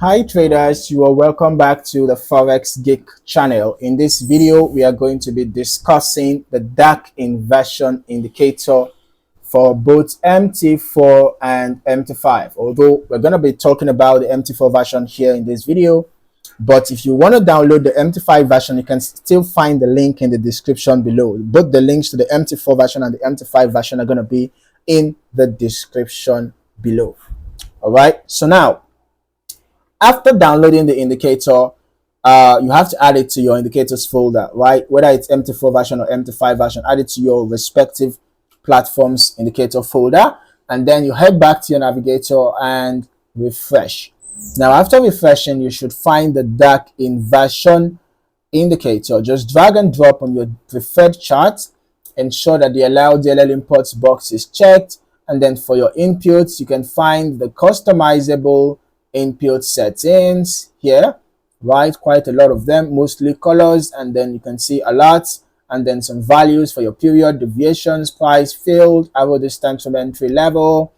Hi traders, you are welcome back to the Forex Geek channel. In this video, we are going to be discussing the Dark Inversion Indicator for both MT4 and MT5. Although we're going to be talking about the MT4 version here in this video, but if you want to download the MT5 version, you can still find the link in the description below. Both the links to the MT4 version and the MT5 version are going to be in the description below. All right, so now, after downloading the indicator, you have to add it to your indicators folder, right? Whether it's MT4 version or MT5 version, add it to your respective platforms indicator folder, and then you head back to your navigator and refresh. Now, after refreshing, you should find the Dark Inversion Indicator. Just drag and drop on your preferred chart. Ensure that the Allow DLL Imports box is checked, and then for your inputs, you can find the customizable input settings here, right? Quite a lot of them, mostly colors, and then you can see alerts, and then some values for your period, deviations, price, field, arrow distance from entry level,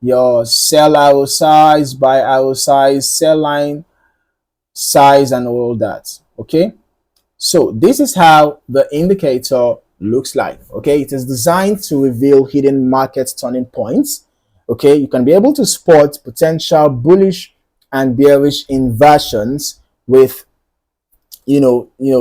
your sell arrow size, buy arrow size, sell line size, and all that. Okay, so this is how the indicator looks like. Okay, it is designed to reveal hidden market turning points. Okay, you can be able to spot potential bullish and bearish inversions with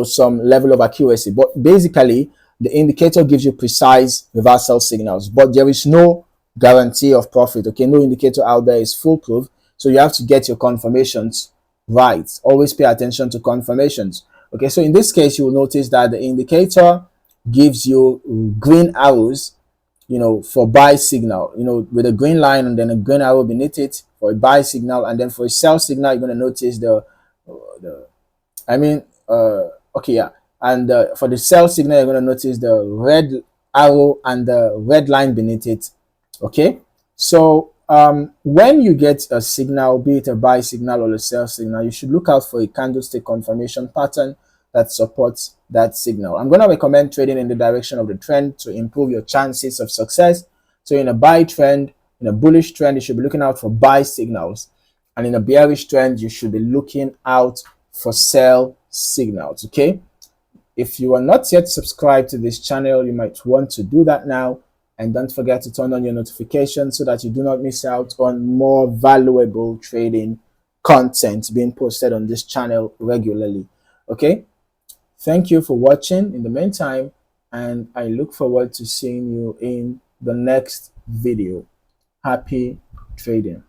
some level of accuracy. But basically, the indicator gives you precise reversal signals, but there is no guarantee of profit. Okay, no indicator out there is foolproof, so you have to get your confirmations right. Always pay attention to confirmations. Okay, so in this case, you will notice that the indicator gives you green arrows, for buy signal, with a green line and then a green arrow beneath it for a buy signal, and then for a sell signal, you're going to notice for the sell signal, you're going to notice the red arrow and the red line beneath it. Okay, so when you get a signal, be it a buy signal or a sell signal, you should look out for a candlestick confirmation pattern that supports that signal. I'm going to recommend trading in the direction of the trend to improve your chances of success. So in a buy trend, in a bullish trend, you should be looking out for buy signals, and in a bearish trend, you should be looking out for sell signals. Okay, if you are not yet subscribed to this channel, you might want to do that now, and don't forget to turn on your notifications so that you do not miss out on more valuable trading content being posted on this channel regularly. Okay, thank you for watching in the meantime, and I look forward to seeing you in the next video. Happy trading.